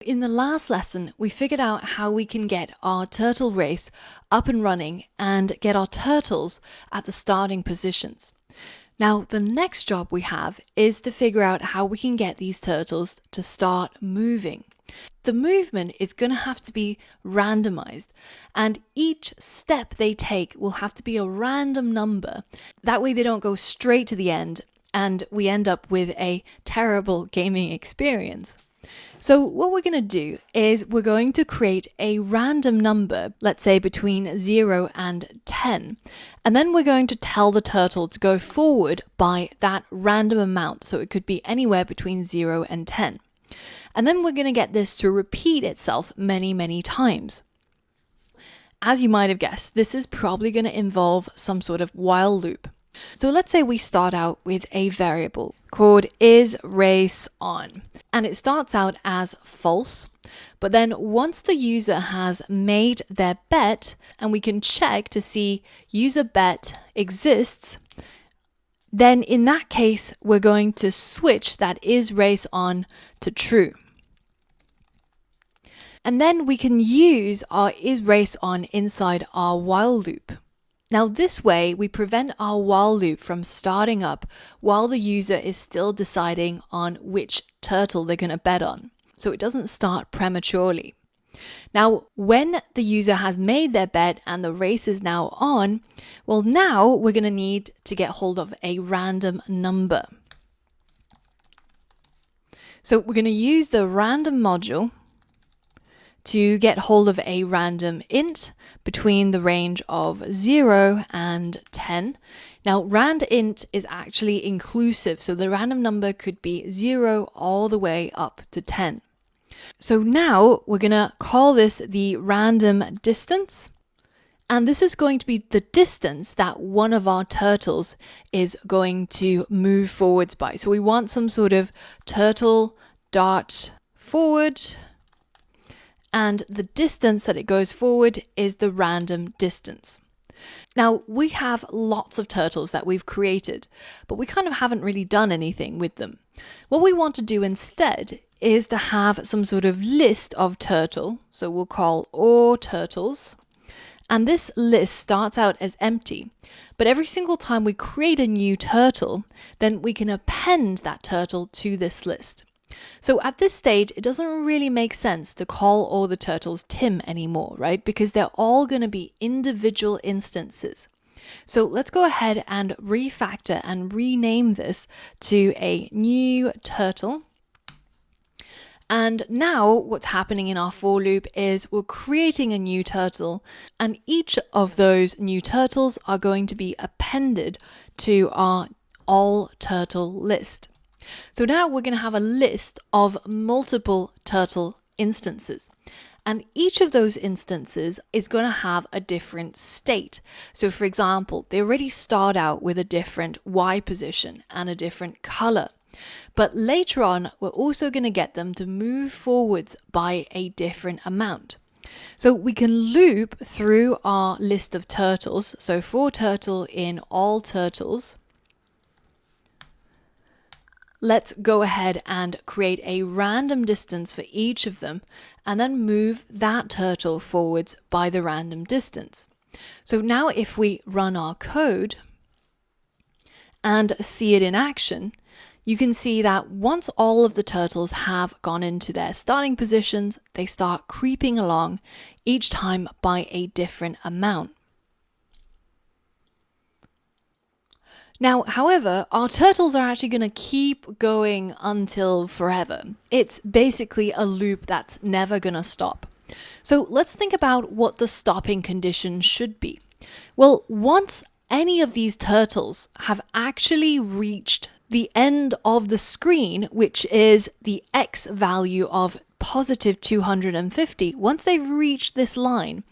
In the last lesson, we figured out how we can get our turtle race up and running and get our turtles at the starting positions. Now, the next job we have is to figure out how we can get these turtles to start moving. The movement is going to have to be randomized, and each step they take will have to be a random number. That way they don't go straight to the end and we end up with a terrible gaming experience. So what we're going to do is we're going to create a random number, let's say between 0 and 10, and then we're going to tell the turtle to go forward by that random amount. So it could be anywhere between 0 and 10. And then we're going to get this to repeat itself many, many times. As you might have guessed, this is probably going to involve some sort of while loop. So let's say we start out with a variable called isRaceOn, and it starts out as false, but then once the user has made their bet and we can check to see user bet exists, then in that case we're going to switch that isRaceOn to true. And then we can use our isRaceOn inside our while loop. Now this way we prevent our while loop from starting up while the user is still deciding on which turtle they're going to bet on. So it doesn't start prematurely. Now when the user has made their bet and the race is now on, well now we're going to need to get hold of a random number. So we're going to use the random module to get hold of a random int between the range of 0 and 10. Now randint is actually inclusive, so the random number could be 0 all the way up to 10. So now we're going to call this the random distance, and this is going to be the distance that one of our turtles is going to move forwards by. So we want some sort of turtle dot forward, and the distance that it goes forward is the random distance. Now we have lots of turtles that we've created, but we kind of haven't really done anything with them. What we want to do instead is to have some sort of list of turtle, so we'll call all turtles, and this list starts out as empty, but every single time we create a new turtle, then we can append that turtle to this list. So at this stage, it doesn't really make sense to call all the turtles Tim anymore, right? Because they're all going to be individual instances. So let's go ahead and refactor and rename this to a new turtle. And now what's happening in our for loop is we're creating a new turtle, and each of those new turtles are going to be appended to our all turtle list. So now we're going to have a list of multiple turtle instances, and each of those instances is going to have a different state. So for example, they already start out with a different Y position and a different color, but later on we're also going to get them to move forwards by a different amount. So we can loop through our list of turtles. So for turtle in all turtles, let's go ahead and create a random distance for each of them and then move that turtle forwards by the random distance. So now if we run our code and see it in action, you can see that once all of the turtles have gone into their starting positions, they start creeping along each time by a different amount. Now, however, our turtles are actually going to keep going until forever. It's basically a loop that's never going to stop. So let's think about what the stopping condition should be. Well, once any of these turtles have actually reached the end of the screen, which is the X value of positive 250, once they've reached this line,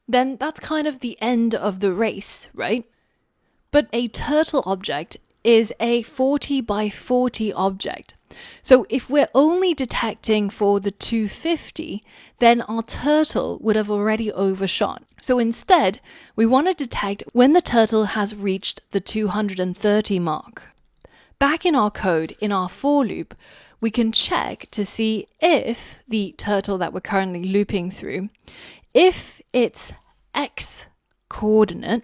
then that's kind of the end of the race, right? But a turtle object is a 40 by 40 object. So if we're only detecting for the 250, then our turtle would have already overshot. So instead, we want to detect when the turtle has reached the 230 mark. Back in our code, in our for loop, we can check to see if the turtle that we're currently looping through, if its x coordinate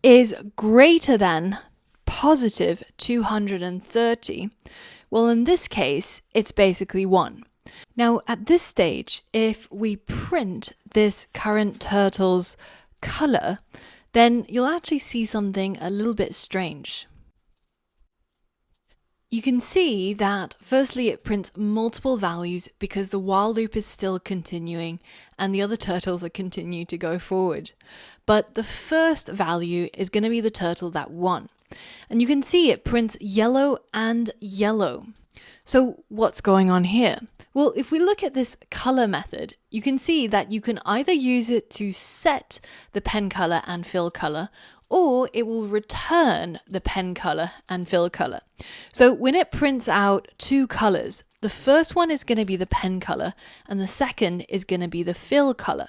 is greater than positive 230, well, in this case, it's basically 1. Now, at this stage, if we print this current turtle's color, then you'll actually see something a little bit strange. You can see that firstly it prints multiple values because the while loop is still continuing and the other turtles are continuing to go forward. But the first value is going to be the turtle that won. And you can see it prints yellow and yellow. So what's going on here? Well, if we look at this color method, you can see that you can either use it to set the pen color and fill color, or it will return the pen color and fill color. So when it prints out two colors, the first one is going to be the pen color and the second is going to be the fill color.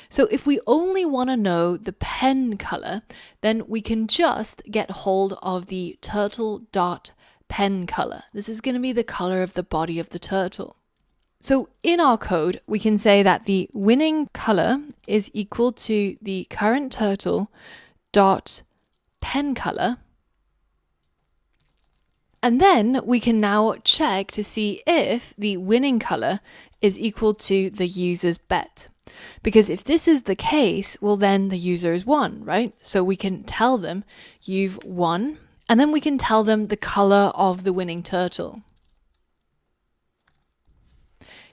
So if we only want to know the pen color, then we can just get hold of the turtle.pen color. This is going to be the color of the body of the turtle. So in our code, we can say that the winning color is equal to the current turtle dot pen color, and then we can now check to see if the winning color is equal to the user's bet. Because if this is the case, well, then the user has won, right? So we can tell them you've won, and then we can tell them the color of the winning turtle.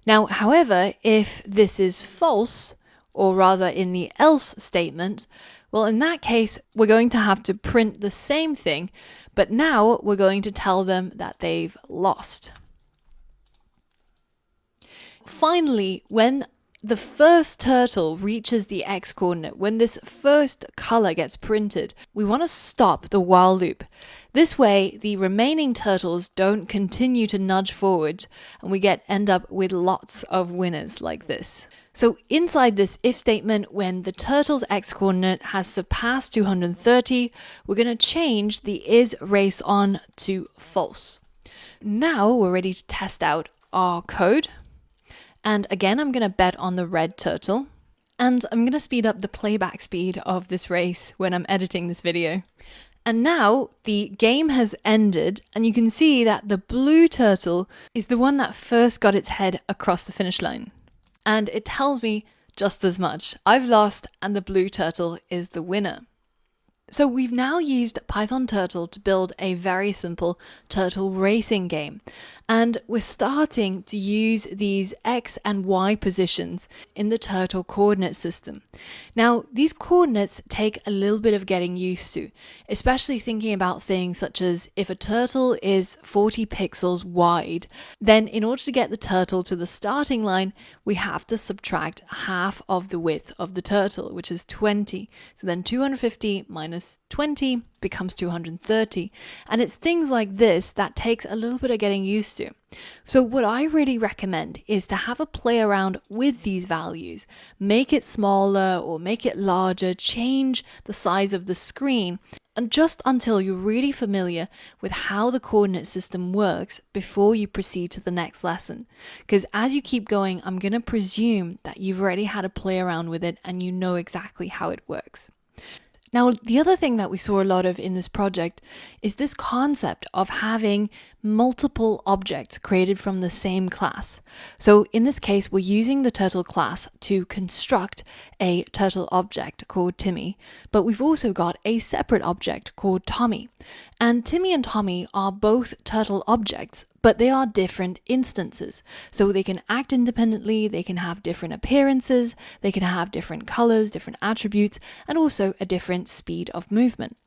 Now, however, if this is false, or rather in the else statement, well, in that case, we're going to have to print the same thing, but now we're going to tell them that they've lost. Finally, when the first turtle reaches the x coordinate, when this first color gets printed, we want to stop the while loop. This way, the remaining turtles don't continue to nudge forward and we end up with lots of winners like this. So inside this if statement, when the turtle's x coordinate has surpassed 230, we're going to change the is race on to false. Now we're ready to test out our code. And again, I'm going to bet on the red turtle. And I'm going to speed up the playback speed of this race when I'm editing this video. And now the game has ended, and you can see that the blue turtle is the one that first got its head across the finish line. And it tells me just as much. I've lost and the blue turtle is the winner. So we've now used Python Turtle to build a very simple turtle racing game. And we're starting to use these X and Y positions in the turtle coordinate system. Now, these coordinates take a little bit of getting used to, especially thinking about things such as if a turtle is 40 pixels wide, then in order to get the turtle to the starting line, we have to subtract half of the width of the turtle, which is 20. So then 250 minus 20 becomes 230. And it's things like this that takes a little bit of getting used to. So what I really recommend is to have a play around with these values, make it smaller or make it larger, change the size of the screen, and just until you're really familiar with how the coordinate system works before you proceed to the next lesson. Because as you keep going, I'm going to presume that you've already had a play around with it and you know exactly how it works. Now, the other thing that we saw a lot of in this project is this concept of having multiple objects created from the same class. So in this case, we're using the turtle class to construct a turtle object called Timmy, but we've also got a separate object called Tommy. And Timmy and Tommy are both turtle objects, but they are different instances. So they can act independently, they can have different appearances, they can have different colors, different attributes, and also a different speed of movement.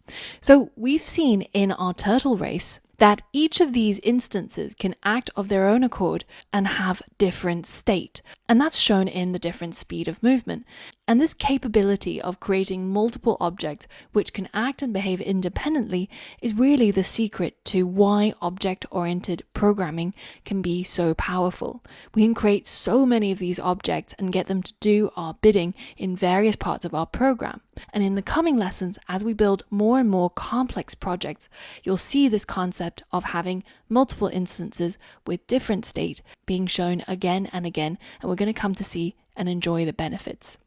So we've seen in our turtle race that each of these instances can act of their own accord and have different state. And that's shown in the different speed of movement. And this capability of creating multiple objects which can act and behave independently is really the secret to why object-oriented programming can be so powerful. We can create so many of these objects and get them to do our bidding in various parts of our program. And in the coming lessons, as we build more and more complex projects, you'll see this concept of having multiple instances with different state being shown again and again, and we're going to come to see and enjoy the benefits.